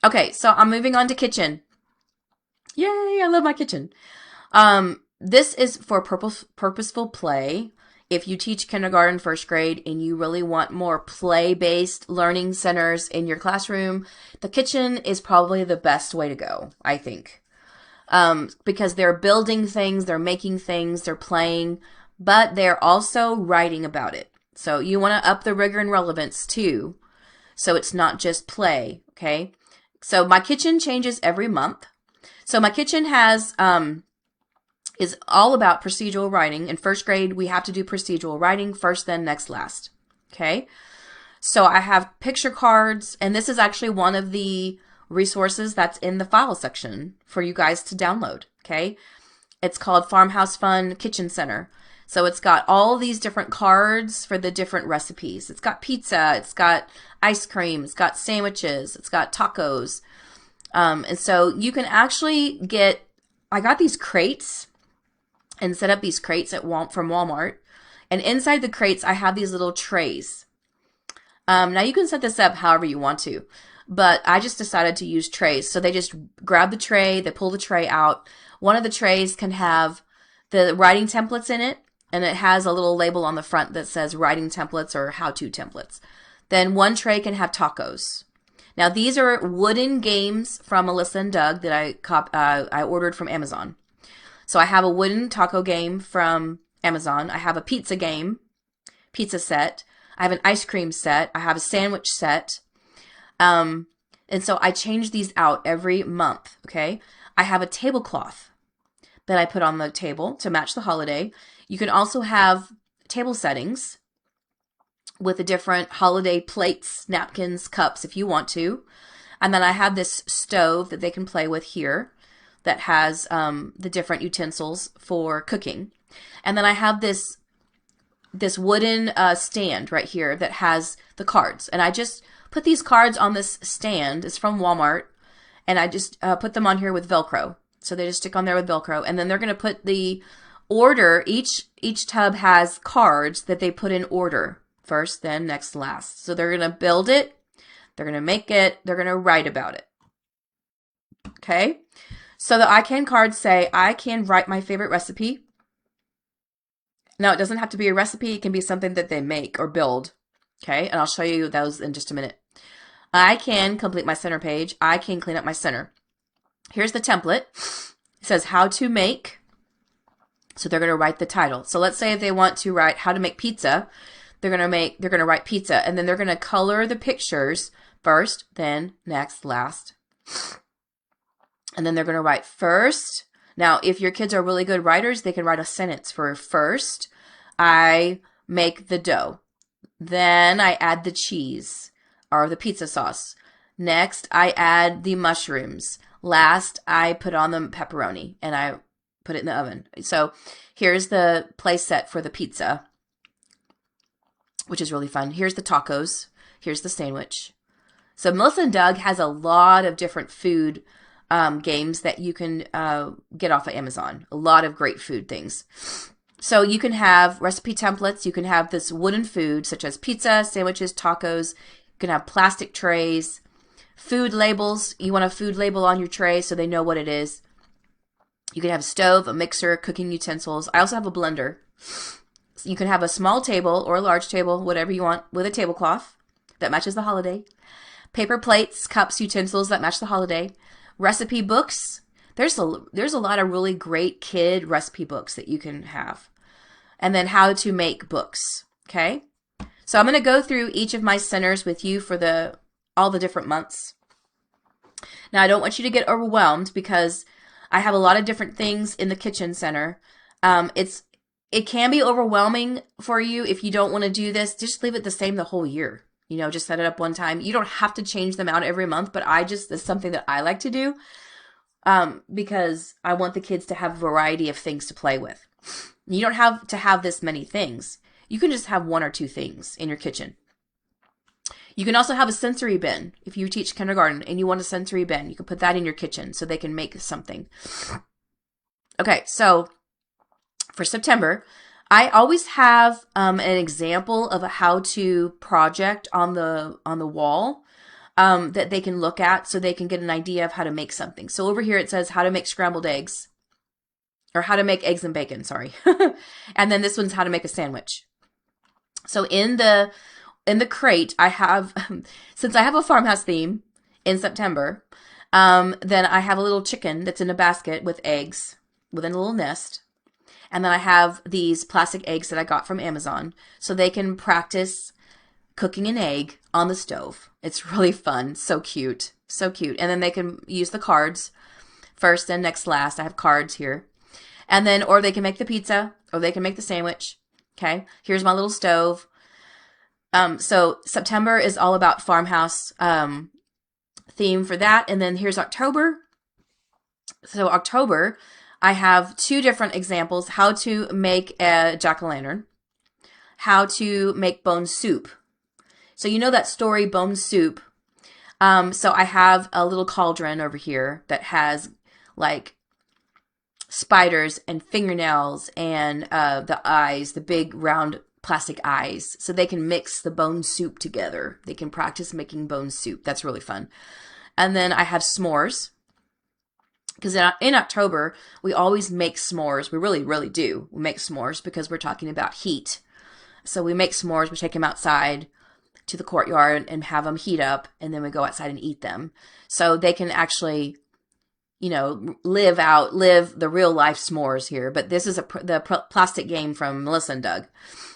Okay, so I'm moving on to kitchen. Yay, I love my kitchen. This is for purposeful play. If you teach kindergarten, first grade, and you really want more play-based learning centers in your classroom, the kitchen is probably the best way to go, I think. Because they're building things, they're making things, they're playing, but they're also writing about it. So you want to up the rigor and relevance too. So it's not just play, okay? So my kitchen changes every month. So my kitchen is all about procedural writing. In first grade, we have to do procedural writing, first, then, next, last, okay? So I have picture cards, and this is actually one of the resources that's in the file section for you guys to download, okay? It's called Farmhouse Fun Kitchen Center. So it's got all these different cards for the different recipes. It's got pizza, it's got ice cream, it's got sandwiches, it's got tacos. And so you can actually I got these crates and set up these crates from Walmart. And inside the crates, I have these little trays. Now you can set this up however you want to. But I just decided to use trays. So they just grab the tray, they pull the tray out. One of the trays can have the writing templates in it, and it has a little label on the front that says writing templates or how-to templates. Then one tray can have tacos. Now these are wooden games from Melissa and Doug that I ordered from Amazon. So I have a wooden taco game from Amazon. I have a pizza set. I have an ice cream set. I have a sandwich set. And so I change these out every month, okay? I have a tablecloth that I put on the table to match the holiday. You can also have table settings with the different holiday plates, napkins, cups if you want to. And then I have this stove that they can play with here that has the different utensils for cooking. And then I have this wooden stand right here that has the cards. And I just put these cards on this stand. It's from Walmart. And I just put them on here with Velcro. So they just stick on there with Velcro. And then they're going to put the order. Each tub has cards that they put in order. First, then, next, last. So they're going to build it. They're going to make it. They're going to write about it. Okay? So the I Can cards say, I can write my favorite recipe. Now, it doesn't have to be a recipe. It can be something that they make or build. Okay? And I'll show you those in just a minute. I can complete my center page. I can clean up my center. Here's the template. It says how to make. So they're going to write the title. So let's say if they want to write how to make pizza, they're going to write pizza, and then they're going to color the pictures first, then, next, last. And then they're going to write first. Now, if your kids are really good writers, they can write a sentence for first, I make the dough. Then I add the cheese or the pizza sauce. Next, I add the mushrooms. Last, I put on the pepperoni and I put it in the oven. So here's the place set for the pizza, which is really fun. Here's the tacos. Here's the sandwich. So Melissa and Doug has a lot of different food games that you can get off of Amazon. A lot of great food things. So you can have recipe templates. You can have this wooden food such as pizza, sandwiches, tacos. You can have plastic trays, food labels. You want a food label on your tray so they know what it is. You can have a stove, a mixer, cooking utensils. I also have a blender. So you can have a small table or a large table, whatever you want, with a tablecloth that matches the holiday. Paper plates, cups, utensils that match the holiday. Recipe books. There's a lot of really great kid recipe books that you can have. And then how to make books. Okay? So I'm going to go through each of my centers with you for all the different months. Now, I don't want you to get overwhelmed because I have a lot of different things in the kitchen center. It can be overwhelming for you if you don't want to do this. Just leave it the same the whole year. You know, just set it up one time. You don't have to change them out every month, but it's something that I like to do because I want the kids to have a variety of things to play with. You don't have to have this many things. You can just have one or two things in your kitchen. You can also have a sensory bin. If you teach kindergarten and you want a sensory bin, you can put that in your kitchen so they can make something. Okay, so for September, I always have an example of a how-to project on the wall that they can look at so they can get an idea of how to make something. So over here it says how to make scrambled eggs, or how to make eggs and bacon, sorry. And then this one's how to make a sandwich. So in the crate, I have, since I have a farmhouse theme in September, then I have a little chicken that's in a basket with eggs within a little nest. And then I have these plastic eggs that I got from Amazon so they can practice cooking an egg on the stove. It's really fun. So cute. So cute. And then they can use the cards first and next last. I have cards here. And then, or they can make the pizza or they can make the sandwich. Okay. Here's my little stove. So September is all about farmhouse theme for that. And then here's October. So October, I have two different examples: how to make a jack-o'-lantern, how to make bone soup. So you know that story, Bone Soup. So I have a little cauldron over here that has like spiders and fingernails and the eyes, the big round plastic eyes. So they can mix the bone soup together. They can practice making bone soup. That's really fun. And then I have s'mores. Because in October, we always make s'mores. We really, really do. We make s'mores because we're talking about heat. So we make s'mores. We take them outside to the courtyard and have them heat up. And then we go outside and eat them. So they can actually, you know, live the real life s'mores here. But this is the plastic game from Melissa and Doug.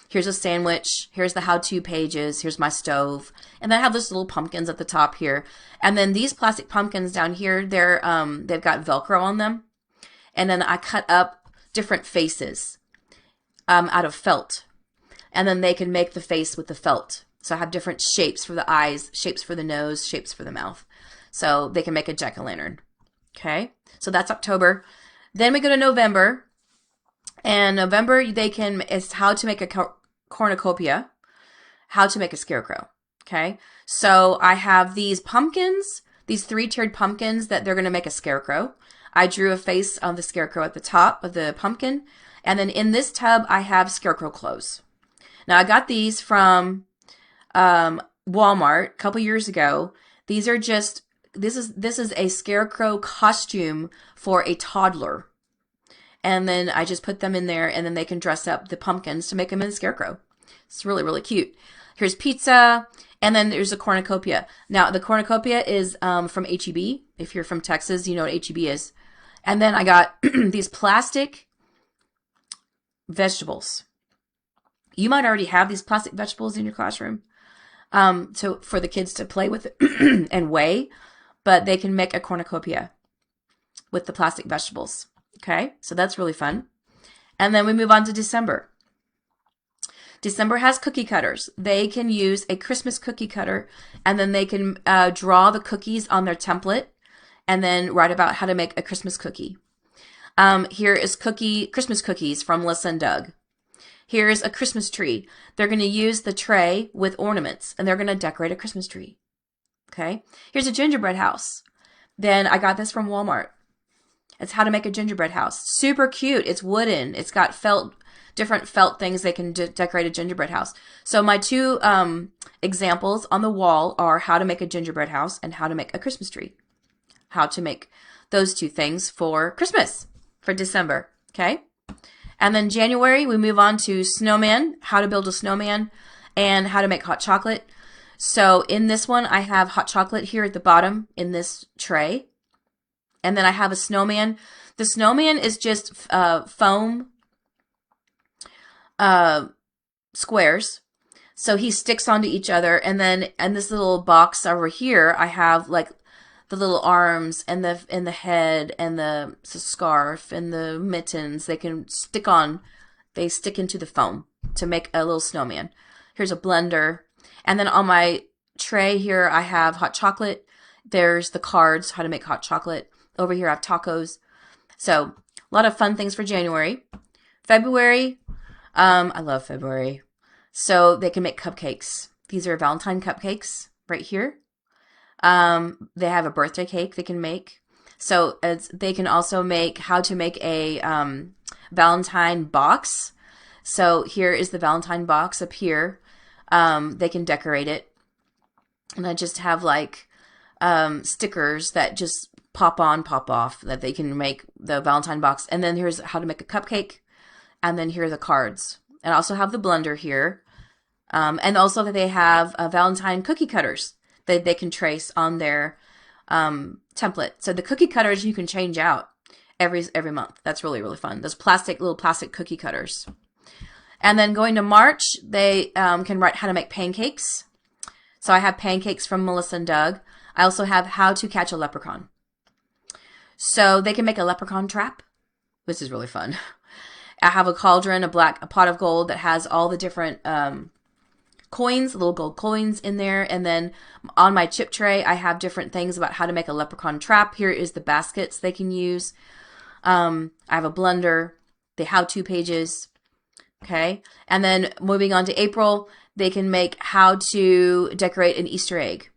Here's a sandwich. Here's the how-to pages. Here's my stove. And then I have those little pumpkins at the top here. And then these plastic pumpkins down here, they've got Velcro on them. And then I cut up different faces out of felt. And then they can make the face with the felt. So I have different shapes for the eyes, shapes for the nose, shapes for the mouth. So they can make a jack-o'-lantern. Okay? So that's October. Then we go to November. And November, it's how to make a cornucopia, how to make a scarecrow. Okay, so I have these pumpkins, these 3-tiered pumpkins that they're going to make a scarecrow. I drew a face of the scarecrow at the top of the pumpkin, and then in this tub I have scarecrow clothes. Now I got these from Walmart a couple years ago. These are just this is a scarecrow costume for a toddler. And then I just put them in there, and then they can dress up the pumpkins to make them in a scarecrow. It's really, really cute. Here's pizza, and then there's a cornucopia. Now, the cornucopia is from HEB. If you're from Texas, you know what HEB is. And then I got these plastic vegetables. You might already have these plastic vegetables in your classroom for the kids to play with and weigh, but they can make a cornucopia. with the plastic vegetables. Okay, so that's really fun. And then we move on to December. December has cookie cutters. They can use a Christmas cookie cutter, and then they can draw the cookies on their template and then write about how to make a Christmas cookie. Here is Christmas cookies from Melissa and Doug. Here's a Christmas tree. They're going to use the tray with ornaments, and they're going to decorate a Christmas tree. Okay. Here's a gingerbread house. Then I got this from Walmart. It's how to make a gingerbread house. Super cute. It's wooden. It's got different felt things they can decorate a gingerbread house. So my two examples on the wall are how to make a gingerbread house and how to make a Christmas tree. How to make those two things for Christmas, for December. Okay. And then January, we move on to snowman, how to build a snowman, and how to make hot chocolate. So in this one, I have hot chocolate here at the bottom in this tray. And then I have a snowman. The snowman is just foam squares. So he sticks onto each other. And then in this little box over here, I have like the little arms and the head and the scarf and the mittens. They can stick on. They stick into the foam to make a little snowman. Here's a blender. And then on my tray here, I have hot chocolate. There's the cards, how to make hot chocolate. Over here, I have tacos. So a lot of fun things for January. February, I love February. So they can make cupcakes. These are Valentine cupcakes right here. They have a birthday cake they can make. So they can also make how to make a Valentine box. So here is the Valentine box up here. They can decorate it. And I just have like stickers that just pop on, pop off, that they can make the Valentine box. And then here's how to make a cupcake. And then here are the cards. And I also have the blender here. And also that they have Valentine cookie cutters that they can trace on their template. So the cookie cutters you can change out every month. That's really, really fun. Those little plastic cookie cutters. And then going to March, they can write how to make pancakes. So I have pancakes from Melissa and Doug. I also have how to catch a leprechaun. So they can make a leprechaun trap, which is really fun. I have a cauldron, a pot of gold that has all the different coins, little gold coins in there. And then on my chip tray, I have different things about how to make a leprechaun trap. Here is the baskets they can use. I have a blender, the how-to pages. Okay. And then moving on to April, they can make how to decorate an Easter egg.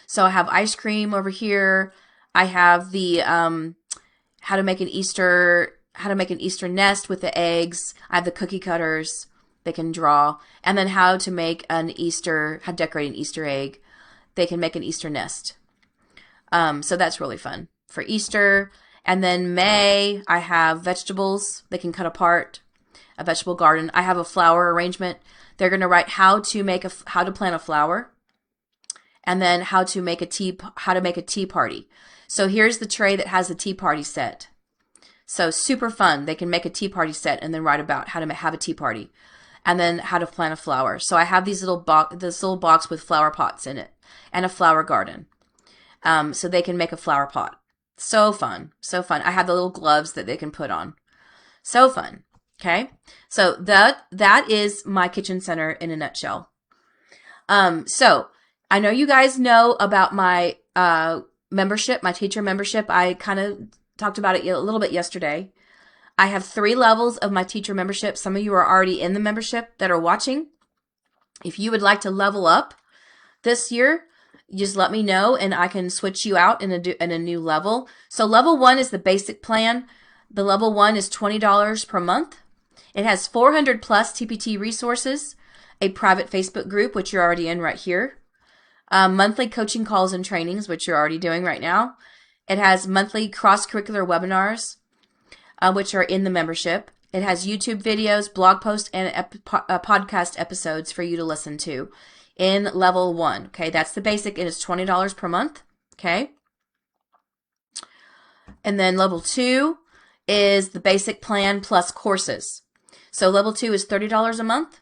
So I have ice cream over here. I have the how to make an Easter nest with the eggs. I have the cookie cutters they can draw, and then how to decorate an Easter egg. They can make an Easter nest. So that's really fun for Easter. And then May, I have vegetables they can cut apart. A vegetable garden. I have a flower arrangement. They're going to write how to plant a flower, and then how to make a tea party. So here's the tray that has the tea party set. So super fun. They can make a tea party set and then write about how to have a tea party, and then how to plant a flower. So I have this little box with flower pots in it and a flower garden. So they can make a flower pot. So fun. So fun. I have the little gloves that they can put on. So fun. Okay, so that is my kitchen center in a nutshell. So I know you guys know about my membership, my teacher membership. I kind of talked about it a little bit yesterday. I have 3 levels of my teacher membership. Some of you are already in the membership that are watching. If you would like to level up this year, just let me know and I can switch you out in a new level. So level 1 is the basic plan. The level 1 is $20 per month. It has 400 plus TPT resources, a private Facebook group, which you're already in right here, monthly coaching calls and trainings, which you're already doing right now. It has monthly cross-curricular webinars, which are in the membership. It has YouTube videos, blog posts, and podcast episodes for you to listen to in level 1. Okay, that's the basic, and it's $20 per month. Okay. And then level 2 is the basic plan plus courses. So level 2 is $30 a month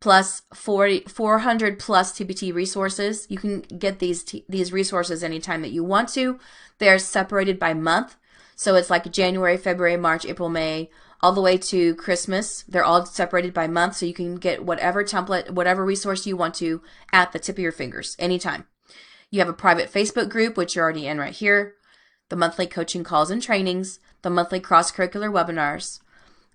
plus 400 plus TPT resources. You can get these resources anytime that you want to. They're separated by month. So it's like January, February, March, April, May, all the way to Christmas. They're all separated by month, so you can get whatever template, whatever resource you want to at the tip of your fingers anytime. You have a private Facebook group, which you're already in right here, the monthly coaching calls and trainings, the monthly cross-curricular webinars,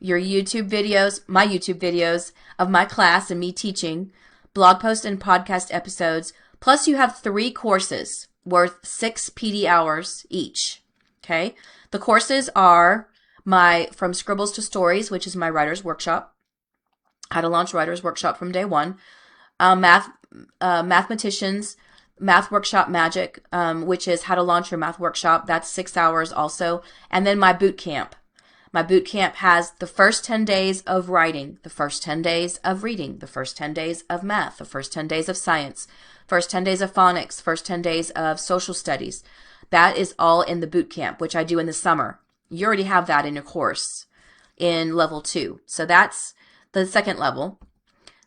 your YouTube videos, my YouTube videos of my class and me teaching, blog posts and podcast episodes, plus you have 3 courses worth 6 PD hours each, okay? The courses are my From Scribbles to Stories, which is my writer's workshop, how to launch writer's workshop from day one, mathematicians, math workshop magic, which is how to launch your math workshop. That's 6 hours also. And then my boot camp. My boot camp has the first 10 days of writing, the first 10 days of reading, the first 10 days of math, the first 10 days of science, first 10 days of phonics, first 10 days of social studies. That is all in the boot camp, which I do in the summer. You already have that in your course in level 2. So that's the second level.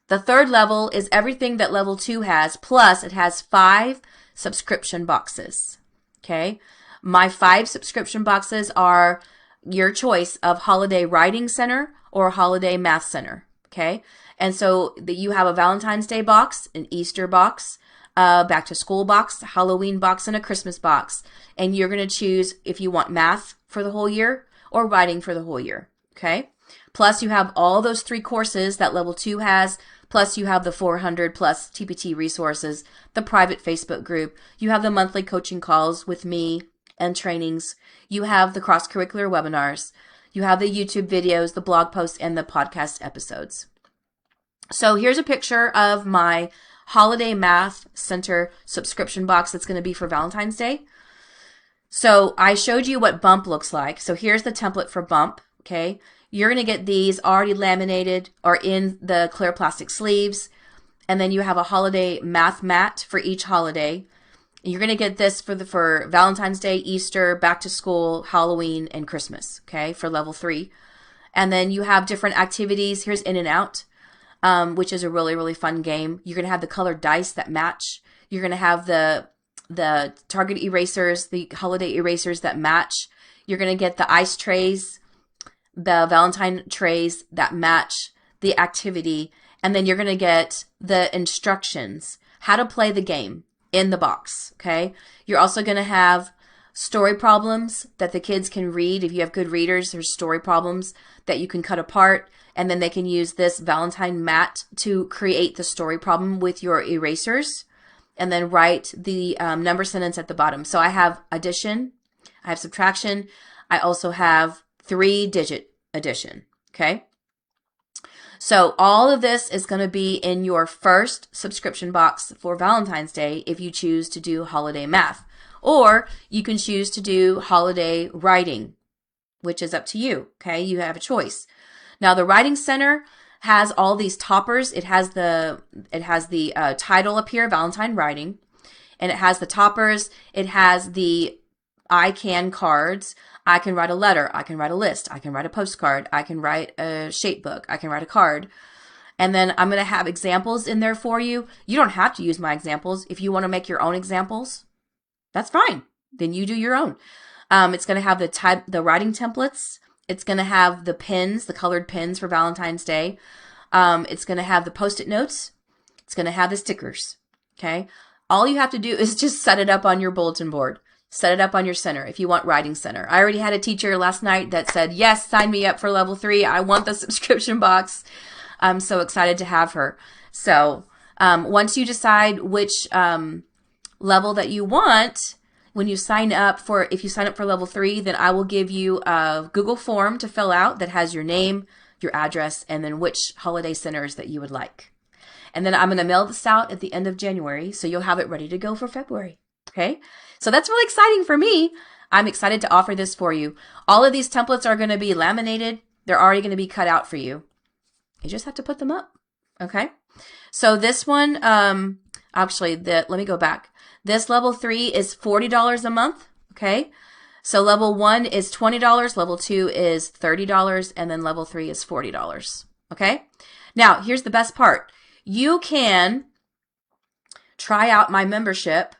The third level is everything that level 2 has, plus it has 5 subscription boxes. Okay? My 5 subscription boxes are your choice of Holiday Writing Center or Holiday Math Center. Okay? And so you have a Valentine's Day box, an Easter box, a back to school box, a Halloween box, and a Christmas box. And you're going to choose if you want math for the whole year or writing for the whole year. Okay? Plus you have all those 3 courses that level 2 has, plus you have the 400 plus TPT resources, the private Facebook group, you have the monthly coaching calls with me and trainings, you have the cross-curricular webinars, you have the YouTube videos, the blog posts, and the podcast episodes. So here's a picture of my Holiday Math Center subscription box that's going to be for Valentine's Day. So I showed you what Bump looks like. So here's the template for Bump, okay? You're going to get these already laminated or in the clear plastic sleeves. And then you have a holiday math mat for each holiday. You're going to get this for Valentine's Day, Easter, back to school, Halloween, and Christmas, okay, for level 3. And then you have different activities. Here's In and Out, which is a really, really fun game. You're going to have the colored dice that match. You're going to have the Target erasers, the holiday erasers that match. You're going to get the ice trays, the Valentine trays that match the activity, and then you're going to get the instructions, how to play the game in the box, okay? You're also going to have story problems that the kids can read. If you have good readers, there's story problems that you can cut apart, and then they can use this Valentine mat to create the story problem with your erasers, and then write the number sentence at the bottom. So I have addition, I have subtraction, I also have 3-digit addition, okay? So all of this is going to be in your first subscription box for Valentine's Day if you choose to do holiday math. Or you can choose to do holiday writing, which is up to you, okay? You have a choice. Now the Writing Center has all these toppers. It has the title up here, Valentine Writing, and it has the toppers. It has the I Can cards. I can write a letter. I can write a list. I can write a postcard. I can write a shape book. I can write a card. And then I'm going to have examples in there for you. You don't have to use my examples. If you want to make your own examples, that's fine. Then you do your own. It's going to have the writing templates. It's going to have the pins, the colored pins for Valentine's Day. It's going to have the Post-it notes. It's going to have the stickers. Okay. All you have to do is just set it up on your bulletin board. Set it up on your center if you want Writing Center. I already had a teacher last night that said, yes, sign me up for level 3. I want the subscription box. I'm so excited to have her. So once you decide which level that you want, when you sign up if you sign up for level 3, then I will give you a Google form to fill out that has your name, your address, and then which holiday centers that you would like. And then I'm going to mail this out at the end of January, so you'll have it ready to go for February. Okay? So that's really exciting for me. I'm excited to offer this for you. All of these templates are going to be laminated. They're already going to be cut out for you. You just have to put them up. Okay? So this one, let me go back. This level 3 is $40 a month. Okay? So level 1 is $20, level 2 is $30, and then level 3 is $40. Okay? Now, here's the best part. you can try out my membership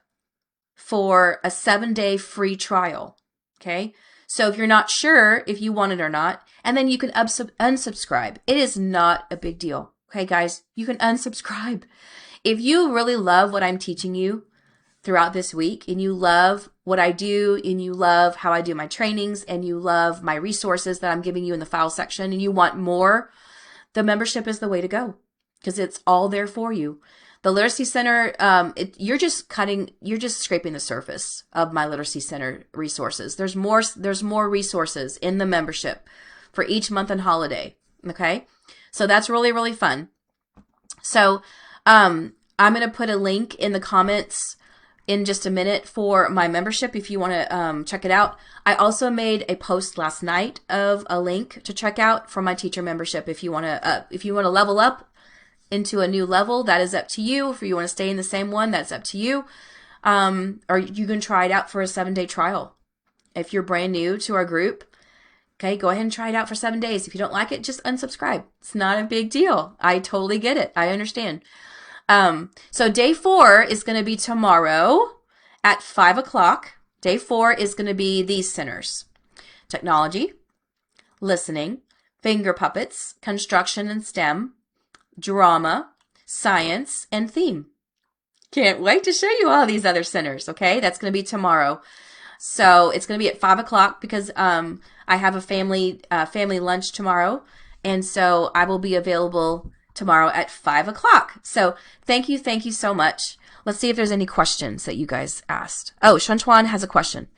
for a 7-day free trial. Okay. So if you're not sure if you want it or not, and then you can unsubscribe. It is not a big deal. Okay, guys, you can unsubscribe. If you really love what I'm teaching you throughout this week, and you love what I do, and you love how I do my trainings, and you love my resources that I'm giving you in the file section, and you want more, the membership is the way to go because it's all there for you. The Literacy Center, you're just scraping the surface of my Literacy Center resources. There's more resources in the membership for each month and holiday. Okay. So that's really, really fun. So, I'm going to put a link in the comments in just a minute for my membership if you want to check it out. I also made a post last night of a link to check out for my teacher membership. If you want to level up into a new level, that is up to you. If you want to stay in the same one, that's up to you. Or you can try it out for a 7-day trial. If you're brand new to our group, okay, go ahead and try it out for 7 days. If you don't like it, just unsubscribe. It's not a big deal. I totally get it. I understand. So day 4 is going to be tomorrow at 5 o'clock. Day 4 is going to be these centers: technology, listening, finger puppets, construction and STEM, drama, science, and theme. Can't wait to show you all these other centers. Okay, that's going to be tomorrow. So it's going to be at 5 o'clock because I have a family lunch tomorrow, and so I will be available tomorrow at 5 o'clock. So thank you so much. Let's see if there's any questions that you guys asked. Oh, Shantuan has a question.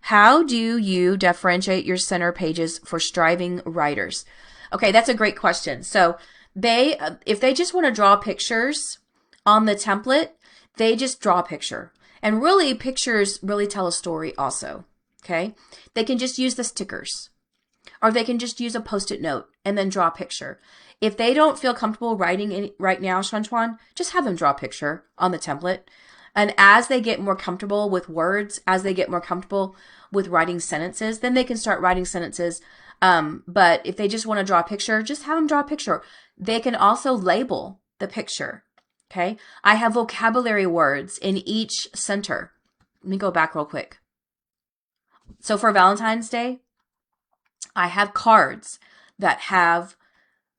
How do you differentiate your center pages for striving writers? Okay, that's a great question. So if they just want to draw pictures on the template, they just draw a picture. And really, pictures really tell a story also. Okay, they can just use the stickers, or they can just use a Post-it note and then draw a picture. If they don't feel comfortable writing right now, Shantuan, just have them draw a picture on the template. And as they get more comfortable with words, as they get more comfortable with writing sentences, then they can start writing sentences. But if they just want to draw a picture, just have them draw a picture. They can also label the picture. Okay, I have vocabulary words in each center. Let me go back real quick. So for Valentine's Day, I have cards that have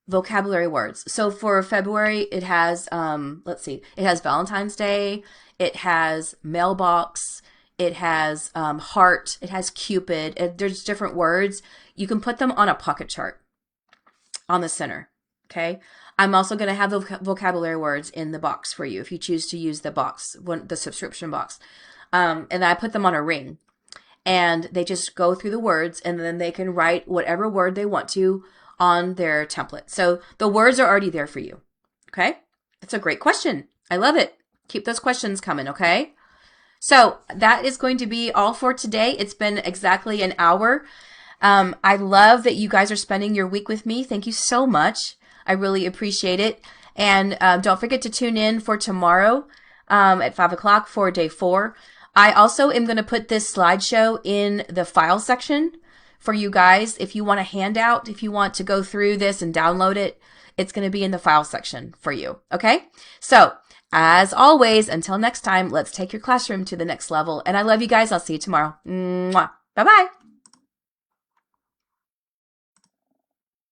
vocabulary words. So for February, it has, it has Valentine's Day, it has mailbox, it has heart, it has Cupid. There's different words. You can put them on a pocket chart on the center. Okay. I'm also going to have the vocabulary words in the box for you if you choose to use the box, the subscription box. And I put them on a ring, and they just go through the words, and then they can write whatever word they want to on their template. So the words are already there for you. Okay. That's a great question. I love it. Keep those questions coming. Okay. So that is going to be all for today. It's been exactly an hour. I love that you guys are spending your week with me. Thank you so much. I really appreciate it. And don't forget to tune in for tomorrow at 5 o'clock for day 4. I also am going to put this slideshow in the file section for you guys. If you want a handout, if you want to go through this and download it, it's going to be in the file section for you. Okay? So, as always, until next time, let's take your classroom to the next level. And I love you guys. I'll see you tomorrow. Mwah. Bye-bye.